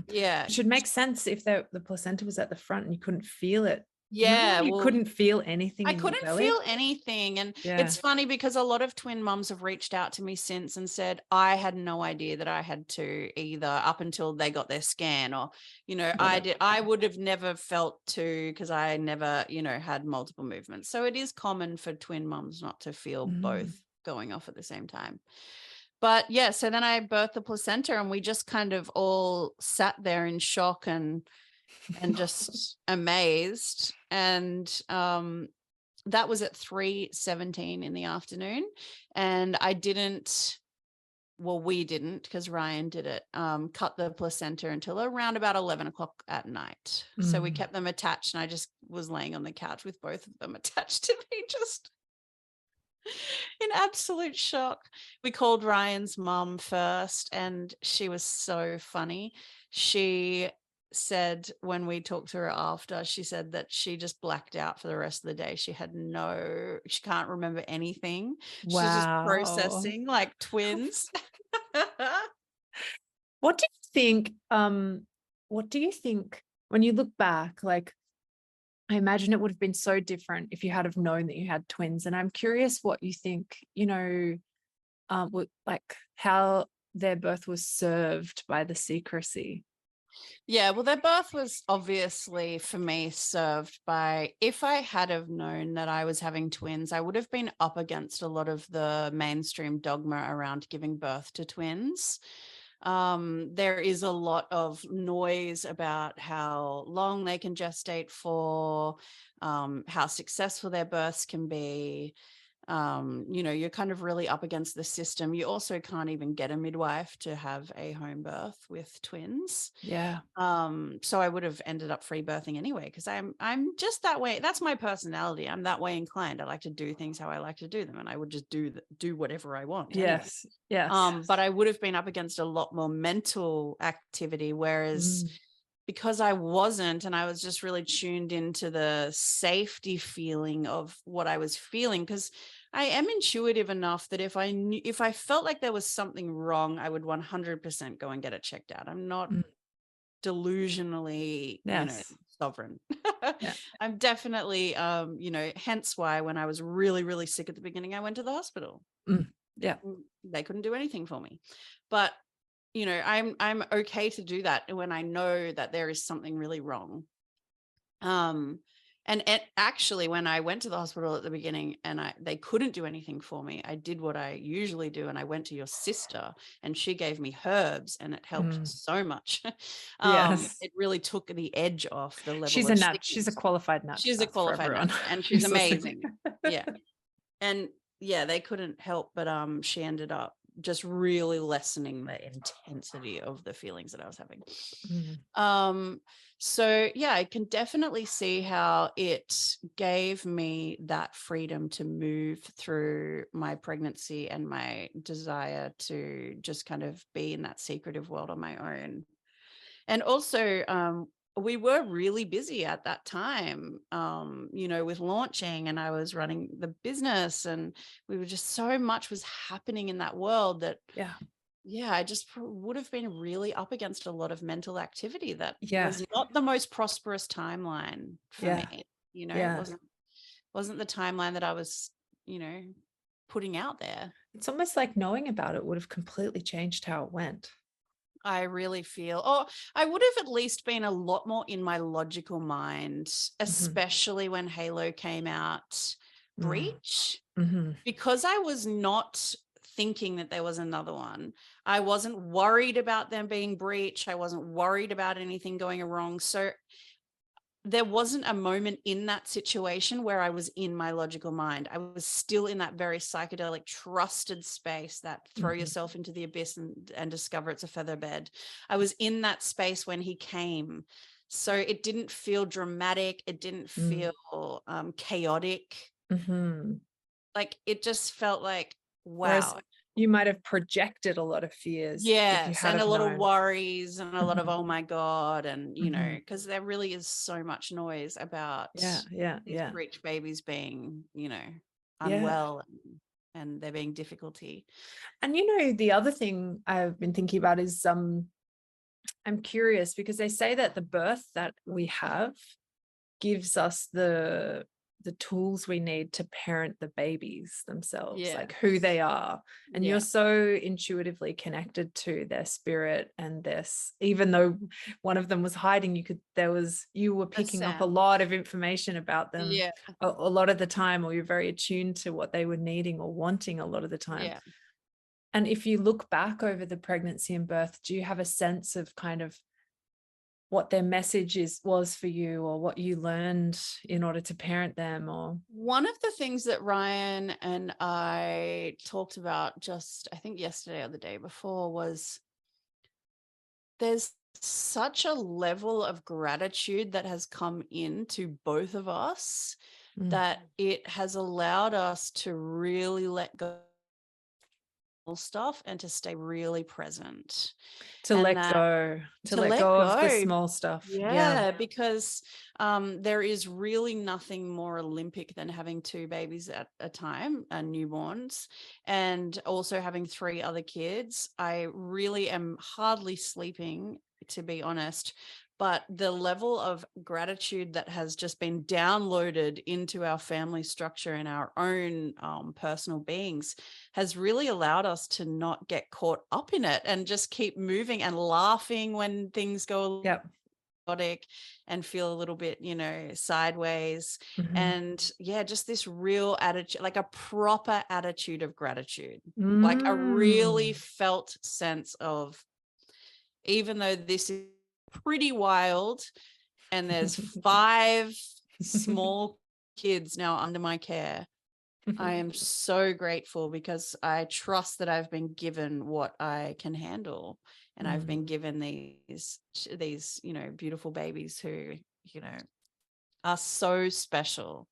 Yeah. It should make sense if the placenta was at the front and you couldn't feel it. Yeah. You couldn't feel anything. I couldn't feel anything. And it's funny because a lot of twin mums have reached out to me since and said, I had no idea that I had two either up until they got their scan, or, I would have never felt two because I never, had multiple movements. So it is common for twin mums not to feel both going off at the same time. But yeah, so then I birthed the placenta and we just kind of all sat there in shock and just amazed. And that was at 3:17 in the afternoon. And we didn't, because Ryan did it, cut the placenta until around about 11 o'clock at night. So we kept them attached, and I just was laying on the couch with both of them attached to me, just in absolute shock. We called Ryan's mum first, and she was so funny. She said when we talked to her after, she said that she just blacked out for the rest of the day. She can't remember anything. Wow. She's just processing like twins. What do you think when you look back? Like, I imagine it would have been so different if you had have known that you had twins. And I'm curious what you think, like how their birth was served by the secrecy. Yeah, well, their birth was obviously for me served by, if I had have known that I was having twins, I would have been up against a lot of the mainstream dogma around giving birth to twins. There is a lot of noise about how long they can gestate for, how successful their births can be. You're kind of really up against the system. You also can't even get a midwife to have a home birth with twins. Yeah. So I would have ended up free birthing anyway, because I'm just that way. That's my personality. I'm that way inclined. I like to do things how I like to do them, and I would just do whatever I want anyway. Yes. Yes. But I would have been up against a lot more mental activity, whereas because I wasn't, and I was just really tuned into the safety feeling of what I was feeling, because I am intuitive enough that if I felt like there was something wrong, I would 100% go and get it checked out. I'm not delusionally, Yes. sovereign. Yeah. I'm definitely, hence why when I was really, really sick at the beginning, I went to the hospital. Yeah. They couldn't do anything for me, but I'm okay to do that when I know that there is something really wrong. And actually, when I went to the hospital at the beginning and they couldn't do anything for me, I did what I usually do, and I went to your sister, and she gave me herbs, and it helped so much. Yes. It really took the edge off the level She's of she's a sickness. qualified She's a naturopath for qualified everyone. naturopath, and she's who's listening. amazing. Yeah. And yeah, they couldn't help, but she ended up just really lessening the intensity of the feelings that I was having. So yeah, I can definitely see how it gave me that freedom to move through my pregnancy and my desire to just kind of be in that secretive world on my own. And also, we were really busy at that time, with launching, and I was running the business, and we were just so much was happening in that world that, I just would have been really up against a lot of mental activity that was not the most prosperous timeline for me. It wasn't the timeline that I was, putting out there. It's almost like knowing about it would have completely changed how it went. I really feel, I would have at least been a lot more in my logical mind, especially when Halo came out, Breach, because I was not thinking that there was another one. I wasn't worried about them being Breach. I wasn't worried about anything going wrong. So there wasn't a moment in that situation where I was in my logical mind. I was still in that very psychedelic, trusted space that throw yourself into the abyss and discover it's a feather bed. I was in that space when he came. So it didn't feel dramatic. It didn't feel chaotic. Like, it just felt like, wow. Whereas you might have projected a lot of fears. Yes, and a lot of worries and a lot of, oh my God. And, because there really is so much noise about these breech babies being, unwell and there being difficulty. And, the other thing I've been thinking about is I'm curious, because they say that the birth that we have gives us the tools we need to parent the babies themselves, like who they are. And you're so intuitively connected to their spirit and this, even though one of them was hiding, you were picking up a lot of information about them a lot of the time, or you're very attuned to what they were needing or wanting a lot of the time. And if you look back over the pregnancy and birth, do you have a sense of kind of what their message was for you, or what you learned in order to parent them? Or one of the things that Ryan and I talked about just, I think yesterday or the day before, was there's such a level of gratitude that has come into both of us that it has allowed us to really let go stuff and to stay really present, to let go of the small stuff. Because there is really nothing more Olympic than having 2 babies at a time, newborns, and also having 3 other kids. I really am hardly sleeping, to be honest. But the level of gratitude that has just been downloaded into our family structure and our own personal beings has really allowed us to not get caught up in it and just keep moving and laughing when things go chaotic and feel a little bit, sideways. And just this real attitude, like a proper attitude of gratitude, like a really felt sense of, even though this is pretty wild and there's 5 small kids now under my care, I am so grateful because I trust that I've been given what I can handle, and I've been given these, beautiful babies who, are so special.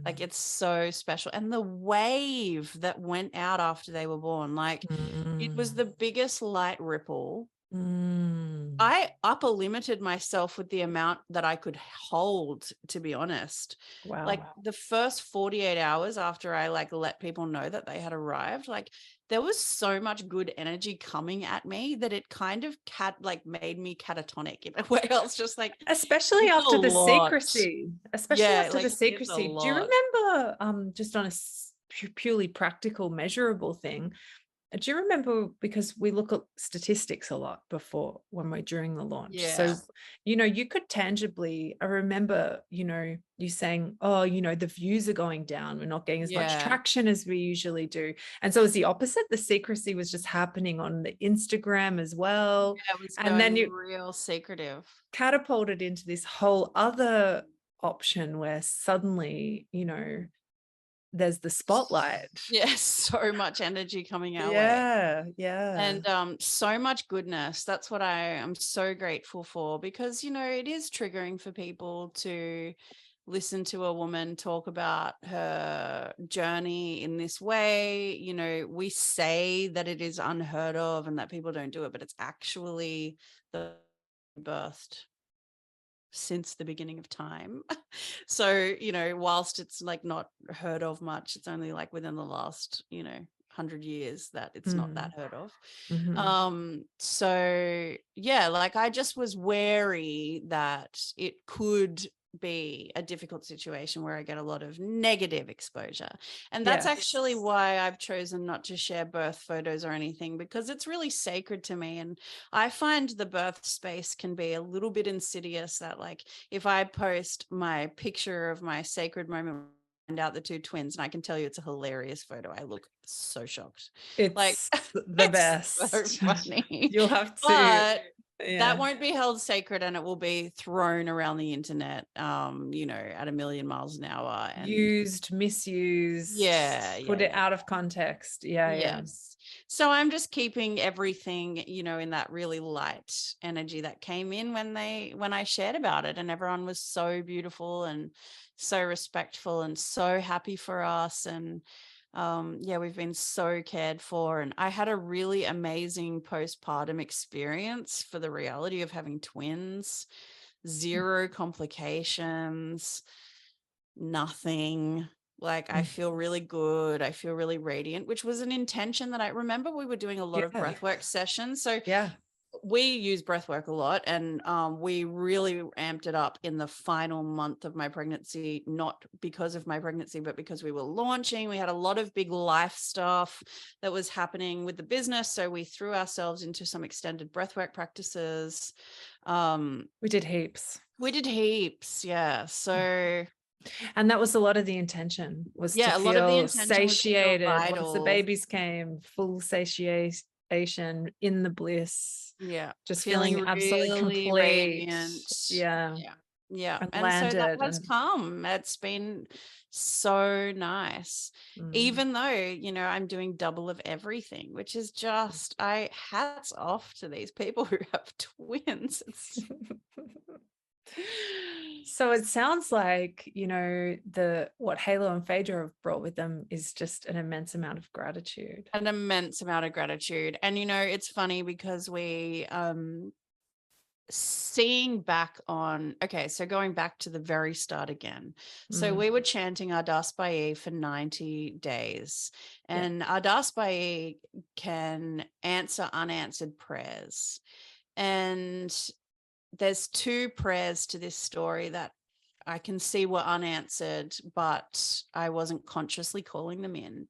Like, it's so special. And the wave that went out after they were born, like, it was the biggest light ripple. I upper limited myself with the amount that I could hold, to be honest. Like, Wow. the first 48 hours after I let people know that they had arrived, like, there was so much good energy coming at me that it kind of made me catatonic in a way. I was just like, Especially it's a after the lot. secrecy. Especially Yeah, after the like, it's a secrecy. Do you lot. remember, just on a purely practical, measurable thing, do you remember, because we look at statistics a lot before when we're during the launch. Yeah. So, you could tangibly, I remember, you saying, oh, the views are going down. We're not getting as much Yeah. traction as we usually do. And so it was the opposite. The secrecy was just happening on the Instagram as well. Yeah, it was And then going you real secretive. catapulted into this whole other option where suddenly, there's the spotlight. Yes, so much energy coming our way. Yeah, yeah. And so much goodness. That's what I am so grateful for, because, it is triggering for people to listen to a woman talk about her journey in this way. We say that it is unheard of and that people don't do it, but it's actually the birthed since the beginning of time. So, whilst it's not heard of much, it's only within the last, 100 years that it's not that heard of. So yeah, I just was wary that it could be a difficult situation where I get a lot of negative exposure. And that's actually why I've chosen not to share birth photos or anything, because it's really sacred to me. And I find the birth space can be a little bit insidious, that if I post my picture of my sacred moment, out the two twins, and I can tell you it's a hilarious photo. I look so shocked. It's the It's best. so funny. You'll have to, But yeah. that won't be held sacred, and it will be thrown around the internet, at a million miles an hour, and used, misused, put it out of context. Yeah. Yes. So I'm just keeping everything, in that really light energy that came in when I shared about it, and everyone was so beautiful and so respectful and so happy for us. And we've been so cared for. And I had a really amazing postpartum experience for the reality of having twins. 0 complications, nothing. I feel really good. I feel really radiant, which was an intention that I remember. We were doing a lot of breathwork sessions. So we use breathwork a lot, and we really amped it up in the final month of my pregnancy, not because of my pregnancy, but because we were launching. We had a lot of big life stuff that was happening with the business. So we threw ourselves into some extended breathwork practices. We did heaps. Yeah. So... And that was a lot of the intention, was to a lot of the feel intention was to feel satiated vital. once the babies came, full satiation in the bliss. Yeah. Just feeling absolutely complete. Radiant. Yeah. And so that has come. It's been so nice. Even though, I'm doing double of everything, which is just, hats off to these people who have twins. So it sounds like, what Halo and Phaedra have brought with them is just an immense amount of gratitude. An immense amount of gratitude. And, it's funny because we, seeing back on, so going back to the very start again. So we were chanting Ardas Ba'i for 90 days. And Ardas Ba'i can answer unanswered prayers. And there's 2 prayers to this story that I can see were unanswered, but I wasn't consciously calling them in.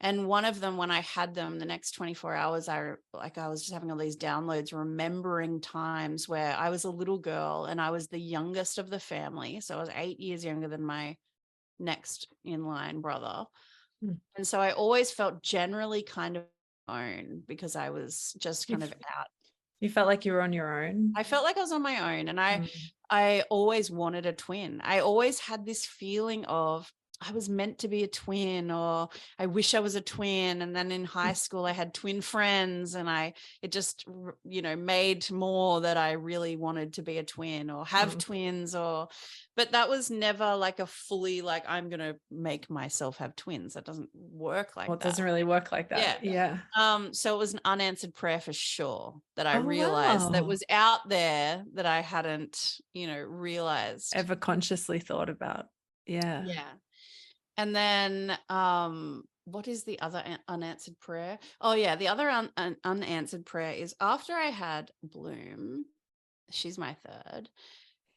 And one of them, when I had them the next 24 hours, I was just having all these downloads, remembering times where I was a little girl and I was the youngest of the family. So I was 8 years younger than my next in line brother. And so I always felt generally kind of own, because I was just kind of out. You felt like you were on your own? I felt like I was on my own, and I always wanted a twin. I always had this feeling of, I was meant to be a twin, or I wish I was a twin. And then in high school, I had twin friends, and it just, made more that I really wanted to be a twin or have twins, but that was never like a fully, like, I'm going to make myself have twins. That doesn't work like Well, it that. doesn't really work like that. Yeah. So it was an unanswered prayer for sure that I Oh, realized that wow. was out there that I hadn't, realized. Ever consciously thought about. Yeah. Yeah. And then what is the other unanswered prayer? Oh yeah, the other unanswered prayer is after I had Bloom, she's my third.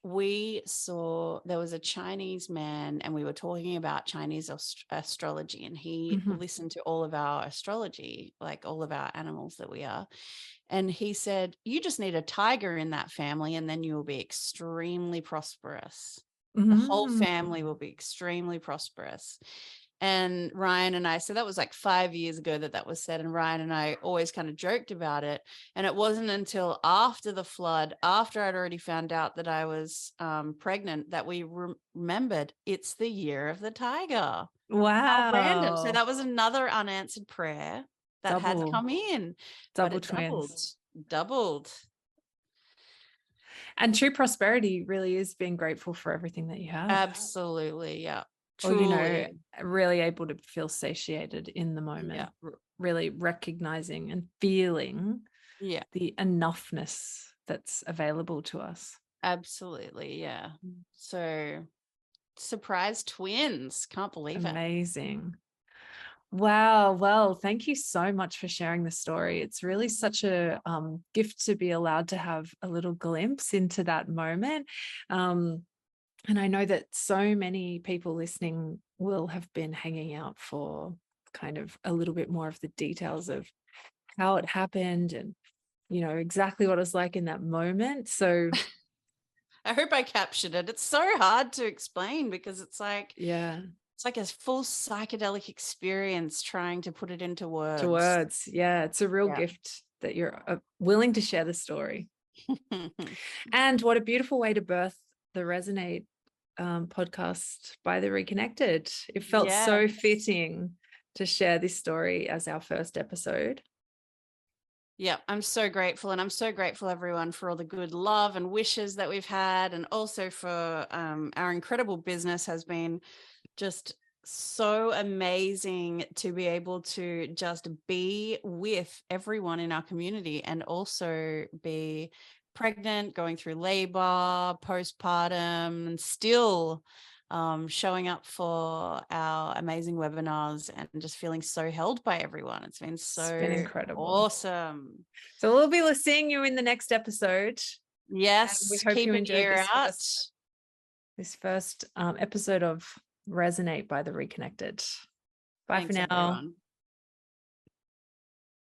We saw there was a Chinese man, and we were talking about Chinese astrology, and he listened to all of our astrology, like all of our animals that we are. And he said, you just need a tiger in that family, and then you will be extremely prosperous. The whole family will be extremely prosperous. And Ryan and I, so that was like 5 years ago that was said. And Ryan and I always kind of joked about it. And it wasn't until after the flood, after I'd already found out that I was pregnant, that we remembered it's the year of the tiger. Wow. How random. So that was another unanswered prayer that had come in. Double twins. Doubled. And true prosperity really is being grateful for everything that you have. Absolutely. Yeah. Truly. Or, really able to feel satiated in the moment, really recognizing and feeling the enoughness that's available to us. Absolutely. Yeah. So surprise twins. Can't believe it. Amazing. Wow. Well, thank you so much for sharing the story. It's really such a gift to be allowed to have a little glimpse into that moment. And I know that so many people listening will have been hanging out for kind of a little bit more of the details of how it happened and, exactly what it was like in that moment. So I hope I captured it. It's so hard to explain because it's like, it's like a full psychedelic experience trying to put it into words. Yeah. It's a real gift that you're willing to share the story. And what a beautiful way to birth the Resonate podcast by the Reconnected. It felt so fitting to share this story as our first episode. Yeah, I'm so grateful. And I'm so grateful, everyone, for all the good love and wishes that we've had. And also for our incredible business has been just so amazing to be able to just be with everyone in our community and also be pregnant, going through labor, postpartum, and still showing up for our amazing webinars and just feeling so held by everyone. It's been incredible. Awesome. So we'll be seeing you in the next episode. Yes. And we hope you enjoyed this first episode of Resonate by the Reconnected. Bye. Thanks, for now. Everyone.